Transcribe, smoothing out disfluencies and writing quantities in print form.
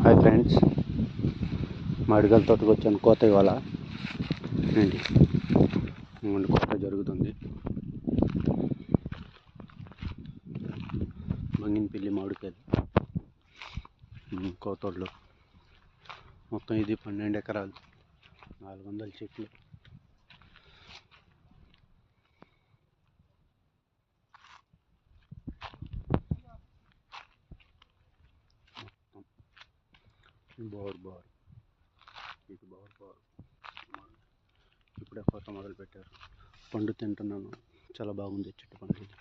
Hi friends, మామిడికాయల తోటకు వచ్చాను. కోత ఇవాళ ఏంటి కోత జరుగుతుంది. బంగినపల్లి మామిడికాయలు కోతోళ్ళు మొత్తం ఇది 12 ఎకరాలు, 400 చెట్లు. బోర్ ఇది బోర్ ఇప్పుడే కోత మొదలు పెట్టారు. పండు తింటున్నాను, చాలా బాగుంది చెట్టు పండు. ఇది